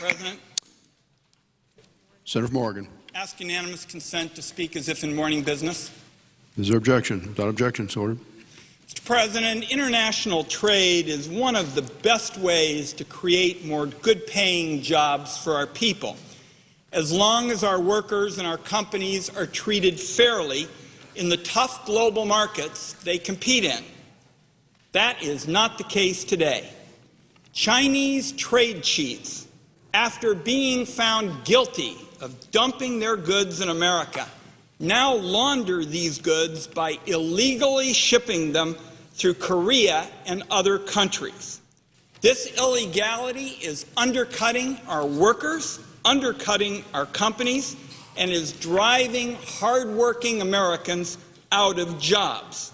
President. Senator Morgan. Ask unanimous consent to speak as if in morning business. Is there objection? Without objection, so ordered. Mr. President, international trade is one of the best ways to create more good-paying jobs for our people, as long as our workers and our companies are treated fairly in the tough global markets they compete in. That is not the case today. Chinese trade cheats, after being found guilty of dumping their goods in America, now launder these goods by illegally shipping them through Korea and other countries. This illegality is undercutting our workers, undercutting our companies, and is driving hardworking Americans out of jobs.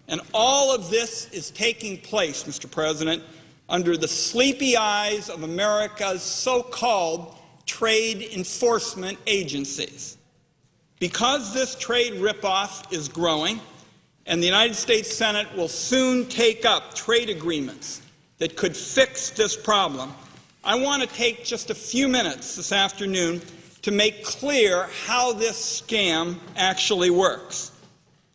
And all of this is taking place, Mr. President, under the sleepy eyes of America's so-called trade enforcement agencies. Because this trade ripoff is growing, and the United States Senate will soon take up trade agreements that could fix this problem, I want to take just a few minutes this afternoon to make clear how this scam actually works.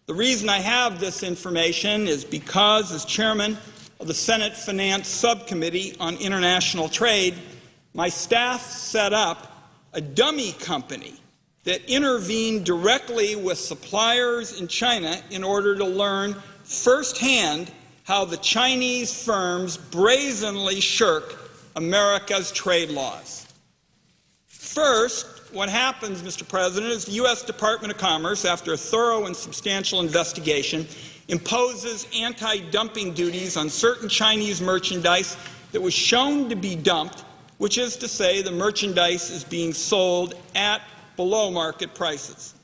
The reason I have this information is because, as chairman of the Senate Finance Subcommittee on International Trade, my staff set up a dummy company that intervened directly with suppliers in China in order to learn firsthand how the Chinese firms brazenly shirk America's trade laws. First, what happens, Mr. President, is the U.S. Department of Commerce, after a thorough and substantial investigation, imposes anti-dumping duties on certain Chinese merchandise that was shown to be dumped, which is to say the merchandise is being sold at below market prices.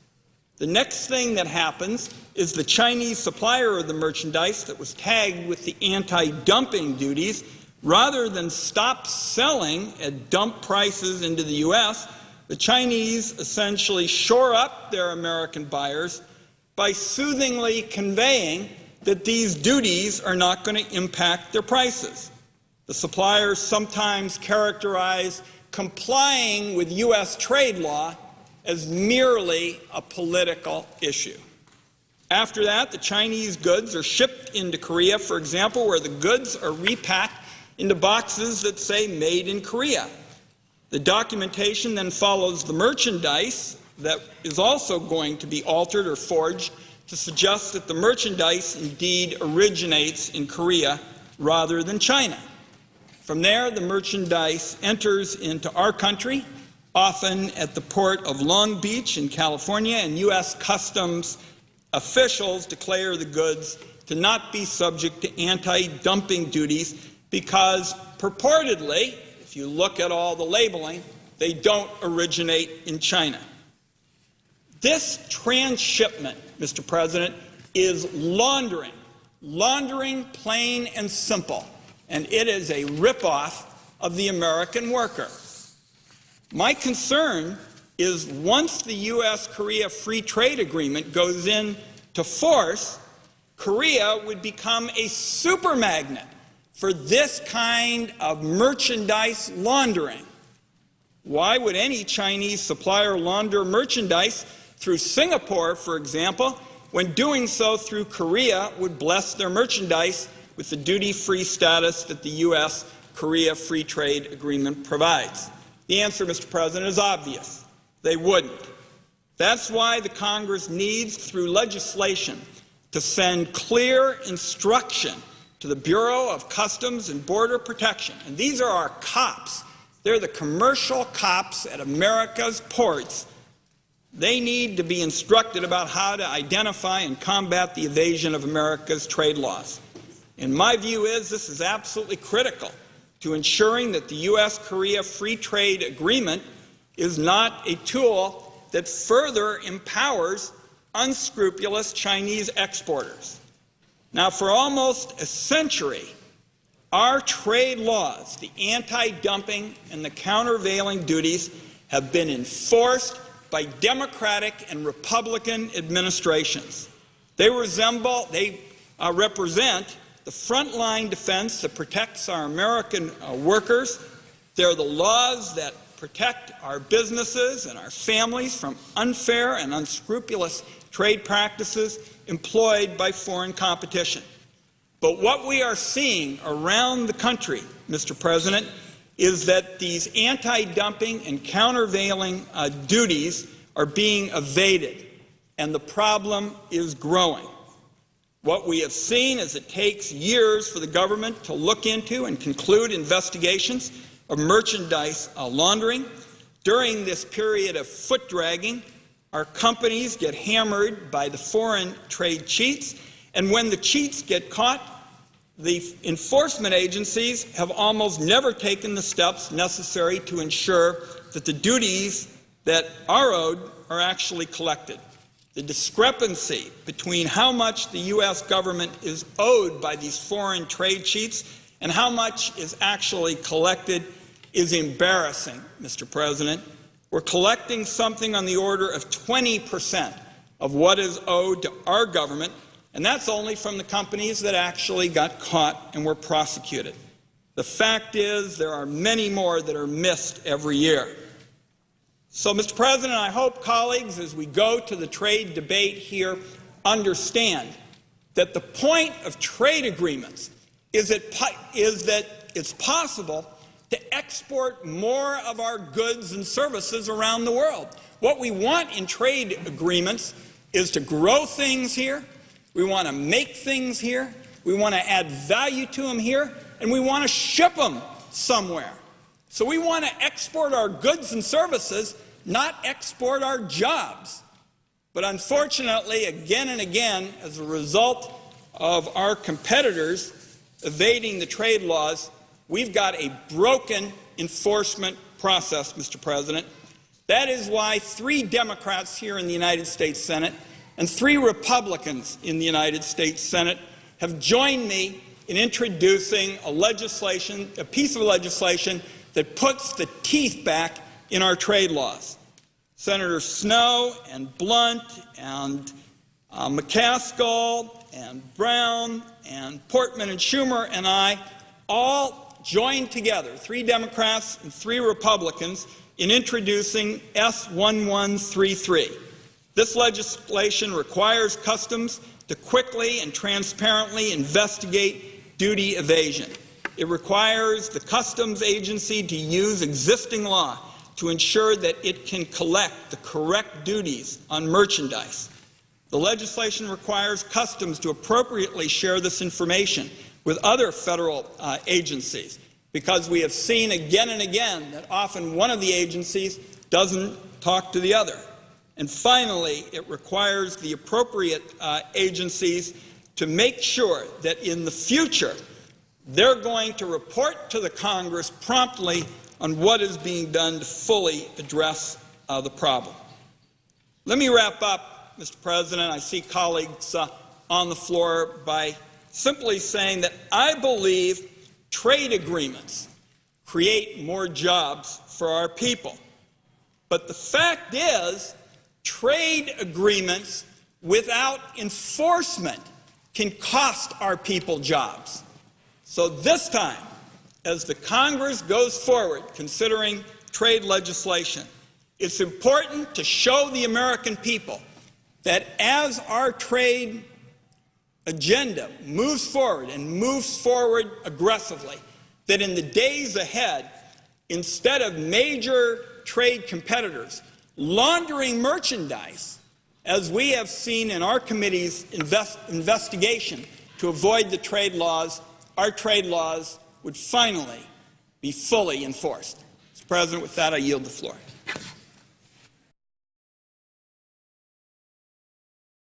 The next thing that happens is the Chinese supplier of the merchandise that was tagged with the anti-dumping duties, rather than stop selling at dump prices into the U.S., the Chinese essentially shore up their American buyers by soothingly conveying that these duties are not going to impact their prices. The suppliers sometimes characterize complying with U.S. trade law as merely a political issue. After that, the Chinese goods are shipped into Korea, for example, where the goods are repacked into boxes that say "Made in Korea." The documentation then follows the merchandise that is also going to be altered or forged to suggest that the merchandise indeed originates in Korea rather than China. From there, the merchandise enters into our country, often at the port of Long Beach in California, and U.S. Customs officials declare the goods to not be subject to anti-dumping duties because, purportedly, if you look at all the labeling, they don't originate in China. This transshipment, Mr. President, is laundering. Laundering, plain and simple. And it is a ripoff of the American worker. My concern is once the U.S.-Korea Free Trade Agreement goes into force, Korea would become a super magnet for this kind of merchandise laundering. Why would any Chinese supplier launder merchandise through Singapore, for example, when doing so through Korea would bless their merchandise with the duty-free status that the U.S.-Korea Free Trade Agreement provides? The answer, Mr. President, is obvious. They wouldn't. That's why the Congress needs, through legislation, to send clear instruction to the Bureau of Customs and Border Protection. And these are our cops. They're the commercial cops at America's ports. They need to be instructed about how to identify and combat the evasion of America's trade laws. And my view is this is absolutely critical to ensuring that the U.S.-Korea Free Trade Agreement is not a tool that further empowers unscrupulous Chinese exporters. Now, for almost a century, our trade laws, the anti-dumping and the countervailing duties, have been enforced by Democratic and Republican administrations. They represent the frontline defense that protects our American workers They're the laws that protect our businesses and our families from unfair and unscrupulous trade practices employed by foreign competition. But what we are seeing around the country, Mr. President, is that these anti-dumping and countervailing duties are being evaded, and the problem is growing. What we have seen is it takes years for the government to look into and conclude investigations of merchandise laundering. During this period of foot-dragging, our companies get hammered by the foreign trade cheats, and when the cheats get caught, the enforcement agencies have almost never taken the steps necessary to ensure that the duties that are owed are actually collected. The discrepancy between how much the U.S. government is owed by these foreign trade cheats and how much is actually collected is embarrassing, Mr. President. We're collecting something on the order of 20% of what is owed to our government, and that's only from the companies that actually got caught and were prosecuted. The fact is there are many more that are missed every year. So, Mr. President, I hope colleagues, as we go to the trade debate here, understand that the point of trade agreements is that it's possible to export more of our goods and services around the world. What we want in trade agreements is to grow things here, we want to make things here, we want to add value to them here, and we want to ship them somewhere. So we want to export our goods and services, not export our jobs. But unfortunately, again and again, as a result of our competitors evading the trade laws, we've got a broken enforcement process, Mr. President. That is why 3 Democrats here in the United States Senate and 3 Republicans in the United States Senate have joined me in introducing a piece of legislation that puts the teeth back in our trade laws. Senators Snowe and Blunt and McCaskill and Brown and Portman and Schumer and I all joined together, 3 Democrats and 3 Republicans, in introducing S1133. This legislation requires Customs to quickly and transparently investigate duty evasion. It requires the Customs agency to use existing law to ensure that it can collect the correct duties on merchandise. The legislation requires Customs to appropriately share this information with other federal agencies, because we have seen again and again that often one of the agencies doesn't talk to the other. And finally, it requires the appropriate agencies to make sure that in the future they're going to report to the Congress promptly on what is being done to fully address the problem. Let me wrap up, Mr. President. I see colleagues on the floor by simply saying that I believe trade agreements create more jobs for our people. But the fact is, trade agreements without enforcement can cost our people jobs. So this time, as the Congress goes forward considering trade legislation, it's important to show the American people that as our trade agenda moves forward and moves forward aggressively, that in the days ahead, instead of major trade competitors laundering merchandise, as we have seen in our committee's investigation to avoid the trade laws, our trade laws would finally be fully enforced. Mr. President, with that, I yield the floor.